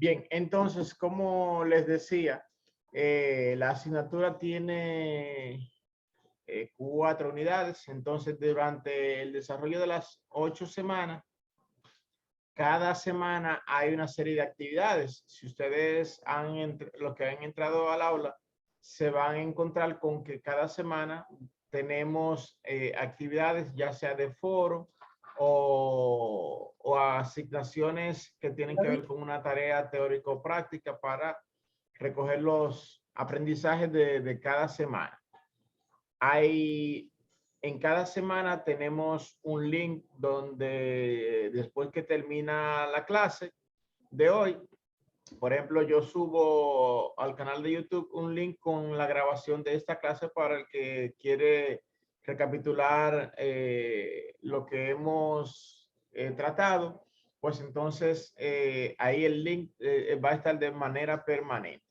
Bien, entonces, como les decía, la asignatura tiene 4 unidades. Entonces, durante el desarrollo de las 8 semanas, cada semana hay una serie de actividades. Si ustedes los que han entrado al aula, se van a encontrar con que cada semana tenemos actividades, ya sea de foro o asignaciones que tienen que ver con una tarea teórico-práctica para recoger los aprendizajes de cada semana. En cada semana tenemos un link donde después que termina la clase de hoy, por ejemplo, yo subo al canal de YouTube un link con la grabación de esta clase para el que quiere recapitular lo que hemos tratado, pues entonces ahí el link va a estar de manera permanente.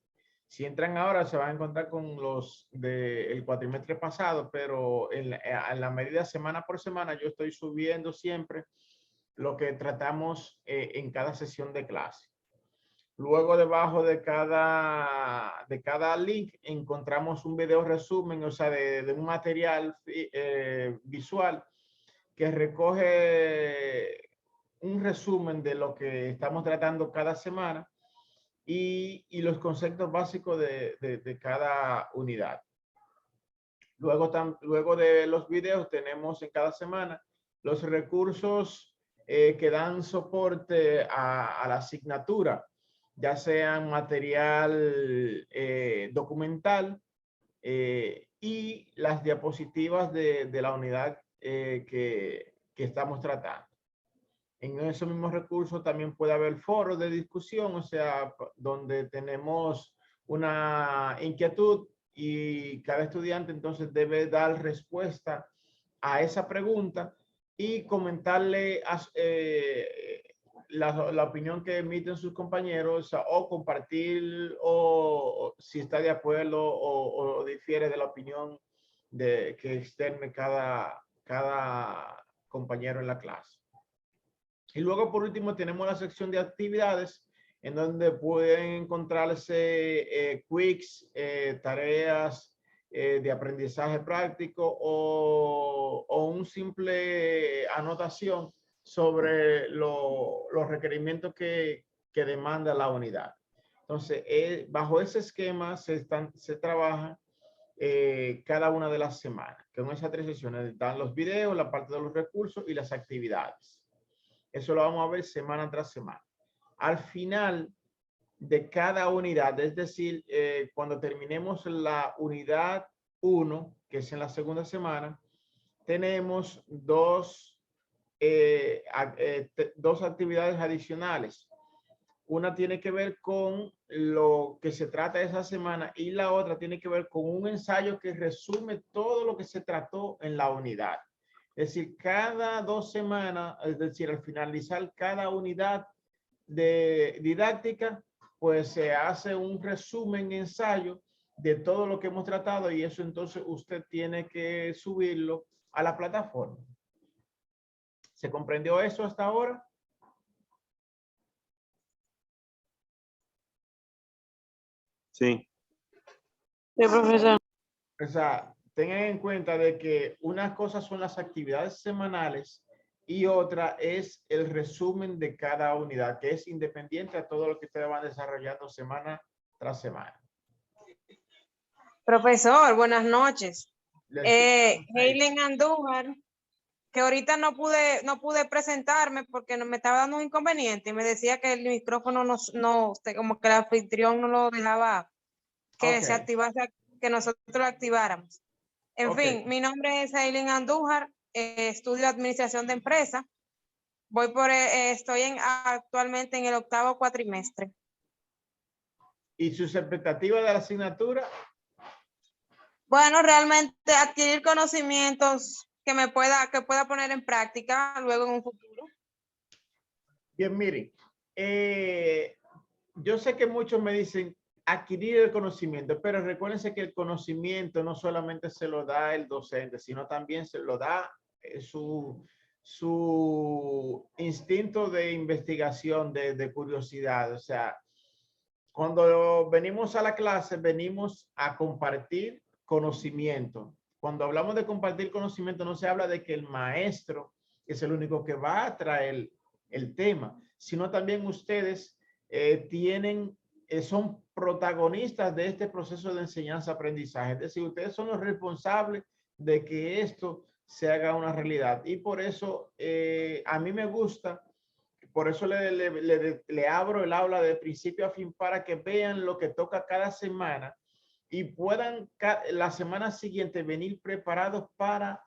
Si entran ahora se van a encontrar con los del cuatrimestre pasado, pero en la medida semana por semana yo estoy subiendo siempre lo que tratamos en cada sesión de clase. Luego debajo de cada link encontramos un video resumen, o sea, de un material visual que recoge un resumen de lo que estamos tratando cada semana y los conceptos básicos de cada unidad. Luego de los videos tenemos en cada semana los recursos que dan soporte a la asignatura, ya sean material documental y las diapositivas de la unidad que estamos tratando. En esos mismos recursos también puede haber foros de discusión, o sea, donde tenemos una inquietud y cada estudiante entonces debe dar respuesta a esa pregunta y comentarle la opinión que emiten sus compañeros o compartir o si está de acuerdo o difiere de la opinión que externe cada compañero en la clase. Y luego, por último, tenemos la sección de actividades en donde pueden encontrarse quiz, tareas de aprendizaje práctico o un simple anotación sobre los requerimientos que demanda la unidad. Entonces, bajo ese esquema se trabaja cada una de las semanas. Con esas 3 sesiones dan los videos, la parte de los recursos y las actividades. Eso lo vamos a ver semana tras semana. Al final de cada unidad, es decir, cuando terminemos la unidad 1, que es en la segunda semana, tenemos dos actividades adicionales. Una tiene que ver con lo que se trata esa semana y la otra tiene que ver con un ensayo que resume todo lo que se trató en la unidad. Es decir, cada 2 semanas, es decir, al finalizar cada unidad de didáctica, pues se hace un resumen, ensayo de todo lo que hemos tratado y eso entonces usted tiene que subirlo a la plataforma. ¿Se comprendió eso hasta ahora? Sí. Sí, profesor. O sea, tengan en cuenta de que unas cosas son las actividades semanales y otra es el resumen de cada unidad, que es independiente a todo lo que ustedes van desarrollando semana tras semana. Profesor, buenas noches. Helen Andújar, que ahorita no pude presentarme porque me estaba dando un inconveniente y me decía que el micrófono como que el anfitrión no lo dejaba que se activase, que nosotros lo activáramos. En fin, mi nombre es Helen Andújar, estudio administración de empresas. Estoy actualmente en el 8º cuatrimestre. ¿Y sus expectativas de la asignatura? Bueno, realmente adquirir conocimientos que pueda poner en práctica luego en un futuro. Bien, miren, yo sé que muchos me dicen adquirir el conocimiento, pero recuérdense que el conocimiento no solamente se lo da el docente, sino también se lo da su instinto de investigación, de curiosidad. O sea, Cuando venimos a la clase, venimos a compartir conocimiento. Cuando hablamos de compartir conocimiento, no se habla de que el maestro es el único que va a traer el tema, sino también ustedes son protagonistas de este proceso de enseñanza-aprendizaje. Es decir, ustedes son los responsables de que esto se haga una realidad. Y por eso a mí me gusta, por eso le abro el aula de principio a fin para que vean lo que toca cada semana y puedan la semana siguiente venir preparados para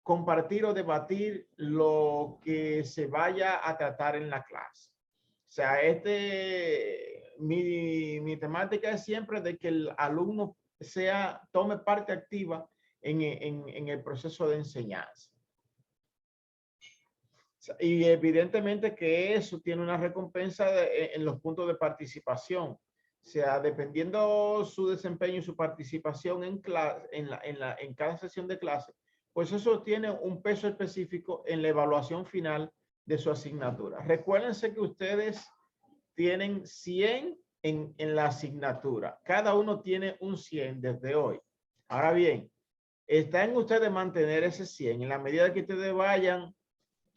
compartir o debatir lo que se vaya a tratar en la clase. O sea, mi temática es siempre de que el alumno tome parte activa en el proceso de enseñanza. Y evidentemente que eso tiene una recompensa en los puntos de participación. O sea, dependiendo su desempeño y su participación en cada sesión de clase, pues eso tiene un peso específico en la evaluación final de su asignatura. Recuérdense que ustedes tienen 100 en la asignatura. Cada uno tiene un 100 desde hoy. Ahora bien, está en ustedes mantener ese 100 en la medida que ustedes vayan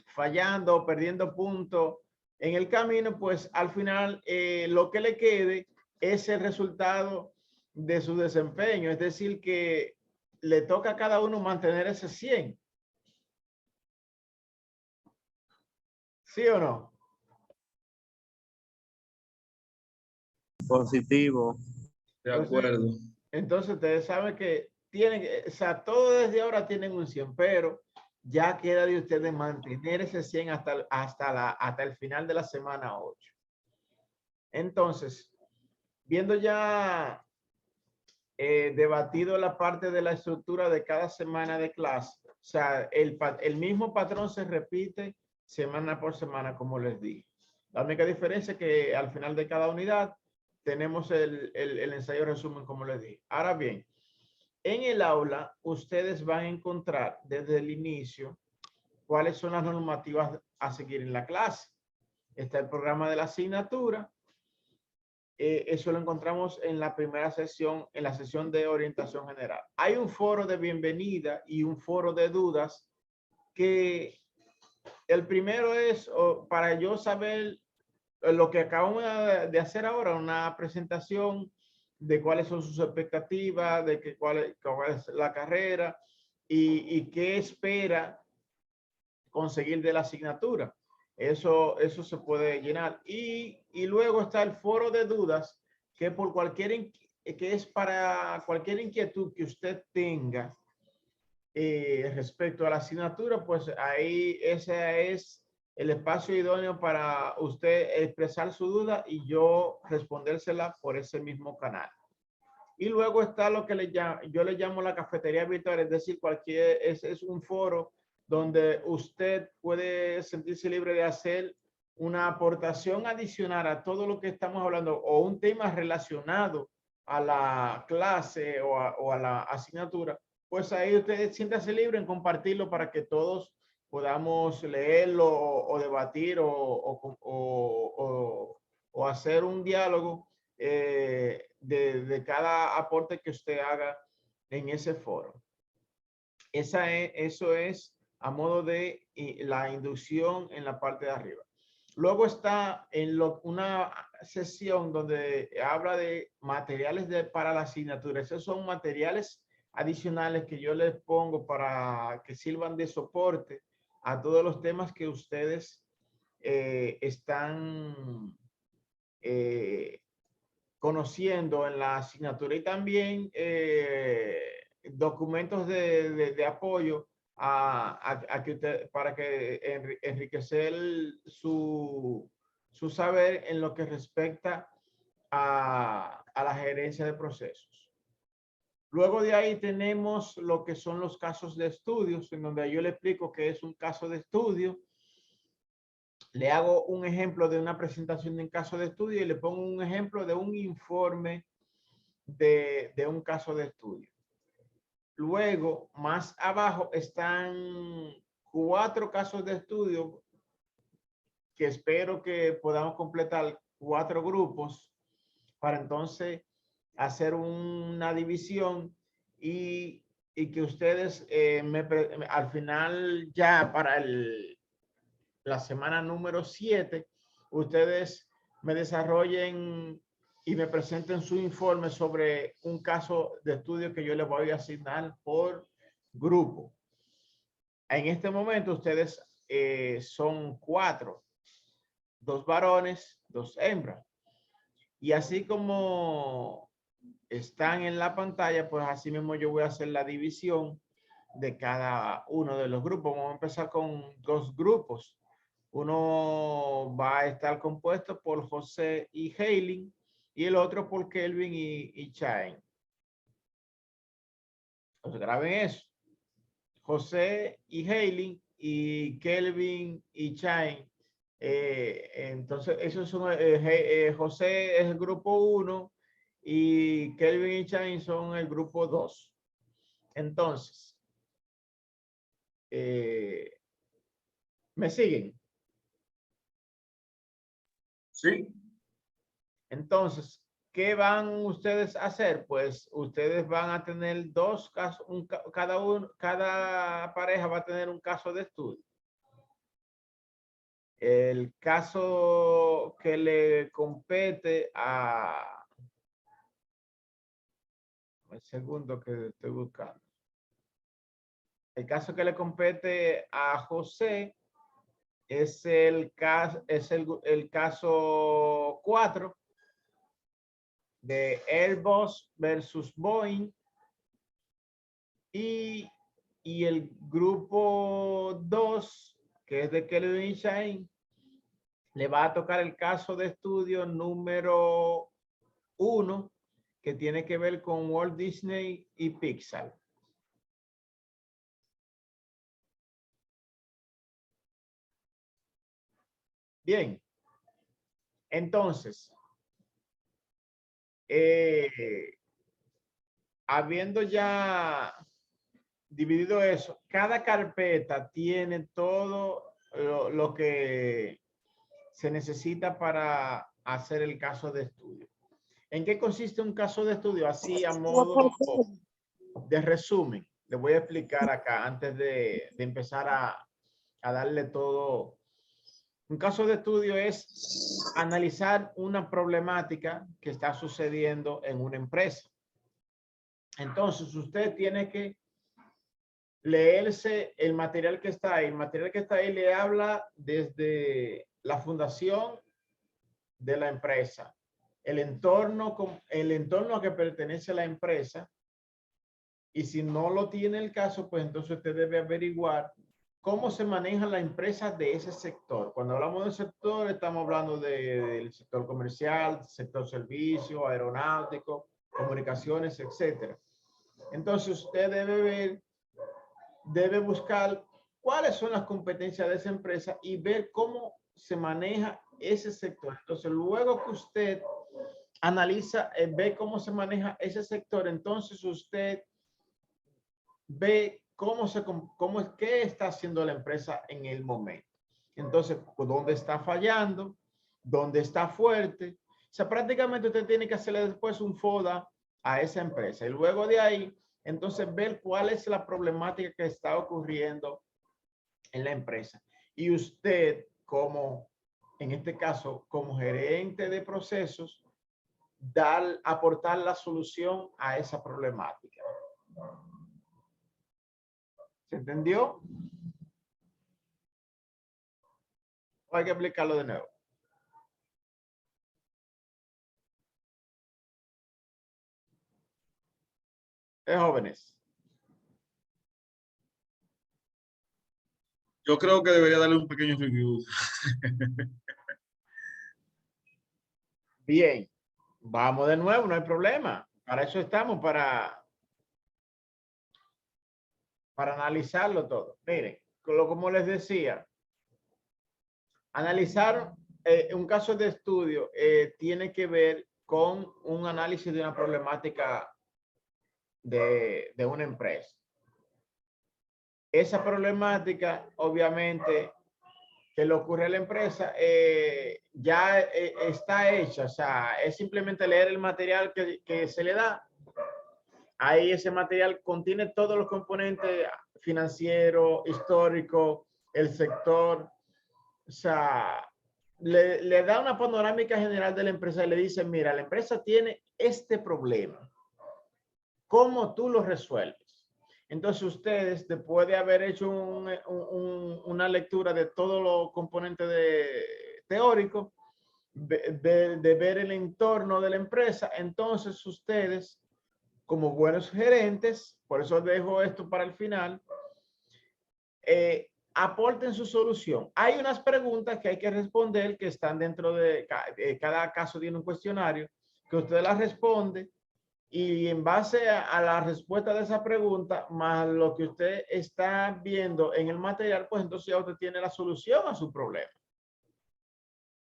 fallando, perdiendo puntos en el camino, pues al final lo que le quede es el resultado de su desempeño. Es decir, que le toca a cada uno mantener ese 100. ¿Sí o no? Positivo. De acuerdo. Entonces ustedes saben que tienen, o sea, todo desde ahora tienen un 100, pero ya queda de ustedes mantener ese 100 hasta el final de la semana 8. Entonces, viendo ya debatido la parte de la estructura de cada semana de clase, o sea, el mismo patrón se repite semana por semana, como les dije. La única diferencia es que al final de cada unidad tenemos el ensayo resumen, como les dije. Ahora bien, en el aula, ustedes van a encontrar desde el inicio cuáles son las normativas a seguir en la clase. Está el programa de la asignatura. Eso lo encontramos en la primera sesión, en la sesión de orientación general. Hay un foro de bienvenida y un foro de dudas que el primero es para yo saber lo que acabamos de hacer ahora, una presentación de cuáles son sus expectativas, de cuál es la carrera y qué espera conseguir de la asignatura. Eso se puede llenar. Y luego está el foro de dudas, que es para cualquier inquietud que usted tenga respecto a la asignatura, pues ahí ese es el espacio idóneo para usted expresar su duda y yo respondérsela por ese mismo canal. Y luego está lo que yo le llamo la cafetería virtual, es decir, es un foro donde usted puede sentirse libre de hacer una aportación adicional a todo lo que estamos hablando o un tema relacionado a la clase o a la asignatura, pues ahí usted siéntase libre en compartirlo para que todos podamos leerlo o debatir o hacer un diálogo de cada aporte que usted haga en ese foro. Eso es a modo de la inducción en la parte de arriba. Luego está una sesión donde habla de materiales para la asignatura. Esos son materiales adicionales que yo les pongo para que sirvan de soporte a todos los temas que ustedes están conociendo en la asignatura y también documentos de apoyo para que enriquecer su saber en lo que respecta a la gerencia de procesos. Luego de ahí tenemos lo que son los casos de estudios, en donde yo le explico qué es un caso de estudio. Le hago un ejemplo de una presentación de un caso de estudio y le pongo un ejemplo de un informe de un caso de estudio. Luego, más abajo están 4 casos de estudio que espero que podamos completar 4 grupos para entonces hacer una división y que ustedes al final ya para la semana número 7, ustedes me desarrollen y me presenten su informe sobre un caso de estudio que yo les voy a asignar por grupo. En este momento ustedes son 4, 2 varones, 2 hembras. Y así como están en la pantalla, pues así mismo yo voy a hacer la división de cada uno de los grupos. Vamos a empezar con 2 grupos. Uno va a estar compuesto por José y Hailey y el otro por Kelvin y Chain. Entonces graben eso. José y Hailey y Kelvin y Chain. Entonces, esos son, José es el grupo 1 y Kelvin y Chain son el grupo 2. Entonces, ¿me siguen? Sí. Entonces, ¿qué van ustedes a hacer? Pues ustedes van a tener 2 casos, cada pareja va a tener un caso de estudio. El caso que le compete a... El segundo que estoy buscando. El caso que le compete a José es el caso 4 de Airbus versus Boeing y el grupo 2, que es de Kelvin y Chain, le va a tocar el caso de estudio número 1, que tiene que ver con Walt Disney y Pixar. Bien, entonces, habiendo ya dividido eso, cada carpeta tiene todo lo que se necesita para hacer el caso de estudio. ¿En qué consiste un caso de estudio? Así a modo de resumen, le voy a explicar acá antes de empezar a darle todo. Un caso de estudio es analizar una problemática que está sucediendo en una empresa. Entonces, usted tiene que leerse el material que está ahí. El material que está ahí le habla desde la fundación de la empresa, el entorno a que pertenece a la empresa. Y si no lo tiene el caso, pues entonces usted debe averiguar cómo se maneja la empresa de ese sector. Cuando hablamos del sector, estamos hablando del sector comercial, sector servicio, aeronáutico, comunicaciones, etcétera. Entonces usted debe buscar cuáles son las competencias de esa empresa y ver cómo se maneja ese sector. Entonces, luego que usted analiza, ve cómo se maneja ese sector, entonces usted ve qué está haciendo la empresa en el momento. Entonces, ¿dónde está fallando? ¿Dónde está fuerte? O sea, prácticamente usted tiene que hacerle después un FODA a esa empresa. Y luego de ahí, entonces, ver cuál es la problemática que está ocurriendo en la empresa. Y usted, en este caso, como gerente de procesos, aportar la solución a esa problemática. ¿Se entendió? ¿O hay que explicarlo de nuevo? Jóvenes. Yo creo que debería darle un pequeño review. Bien, vamos de nuevo, no hay problema. Para eso estamos, para analizarlo todo. Miren, como les decía, analizar un caso de estudio tiene que ver con un análisis de una problemática de una empresa. Esa problemática, obviamente, que le ocurre a la empresa ya está hecha. O sea, es simplemente leer el material que se le da. Ahí ese material contiene todos los componentes financieros, históricos, el sector. O sea, le da una panorámica general de la empresa y le dice, mira, la empresa tiene este problema. ¿Cómo tú lo resuelves? Entonces ustedes, después de haber hecho una lectura de todos los componentes teóricos, de ver el entorno de la empresa, entonces ustedes, como buenos gerentes, por eso dejo esto para el final, aporten su solución. Hay unas preguntas que hay que responder que están dentro de cada caso tiene un cuestionario que usted las responde y en base a la respuesta de esa pregunta más lo que usted está viendo en el material, pues entonces ya usted tiene la solución a su problema.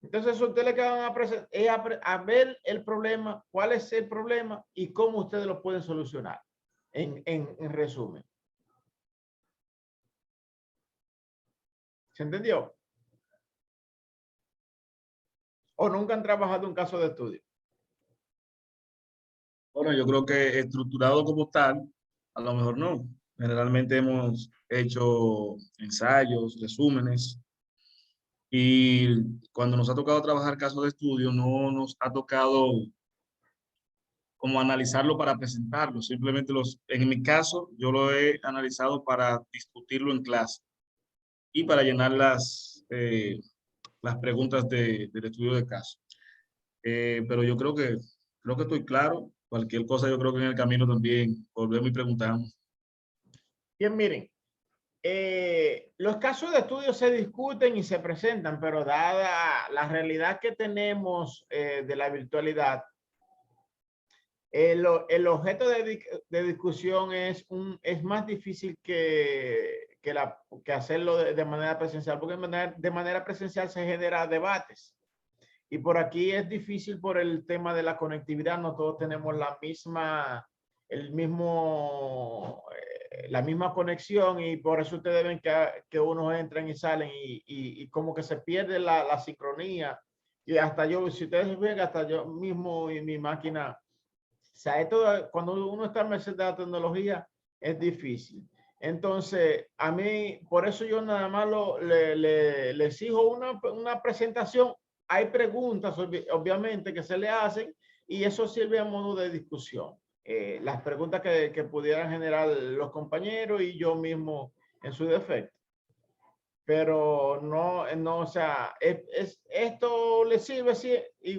Entonces usted le van a presentar a ver el problema, cuál es el problema y cómo ustedes lo pueden solucionar en resumen. ¿Se entendió? ¿O nunca han trabajado un caso de estudio? Bueno, yo creo que estructurado como tal, a lo mejor no. Generalmente hemos hecho ensayos, resúmenes, y cuando nos ha tocado trabajar casos de estudio, no nos ha tocado como analizarlo para presentarlo. Simplemente en mi caso, yo lo he analizado para discutirlo en clase y para llenar las preguntas del estudio de caso. Pero yo creo que estoy claro. Cualquier cosa yo creo que en el camino también volvemos y preguntamos. Bien, miren, los casos de estudio se discuten y se presentan, pero dada la realidad que tenemos de la virtualidad, el objeto de discusión es más difícil que hacerlo de manera presencial, porque de manera presencial se genera debates. Y por aquí es difícil por el tema de la conectividad. No todos tenemos la misma conexión y por eso ustedes ven que unos entran y salen y como que se pierde la sincronía. Y hasta yo, si ustedes ven, hasta yo mismo y mi máquina, o sea, esto, cuando uno está en merced de la tecnología, es difícil. Entonces, a mí, por eso yo nada más le exijo una presentación. Hay preguntas, obviamente, que se le hacen y eso sirve a modo de discusión. Las preguntas que pudieran generar los compañeros y yo mismo en su defecto. Pero no, o sea, esto le sirve sí, y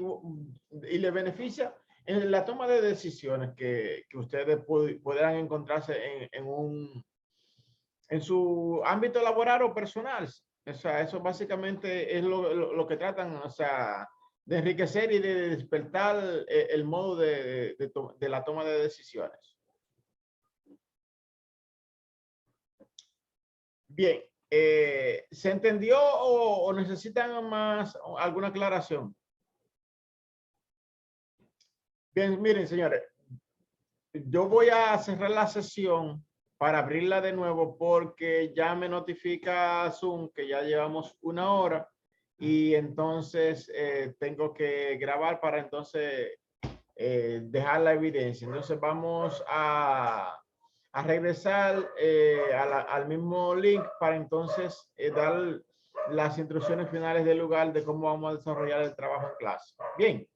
le beneficia en la toma de decisiones que ustedes podrán encontrarse en su ámbito laboral o personal. O sea, eso básicamente es lo que tratan, o sea, de enriquecer y de despertar el modo de la toma de decisiones. Bien, ¿se entendió o necesitan más alguna aclaración? Bien, miren, señores, yo voy a cerrar la sesión para abrirla de nuevo porque ya me notifica Zoom que ya llevamos 1 hora y entonces tengo que grabar para entonces dejar la evidencia. Entonces vamos a regresar al mismo link para entonces dar las instrucciones finales del lugar de cómo vamos a desarrollar el trabajo en clase. Bien.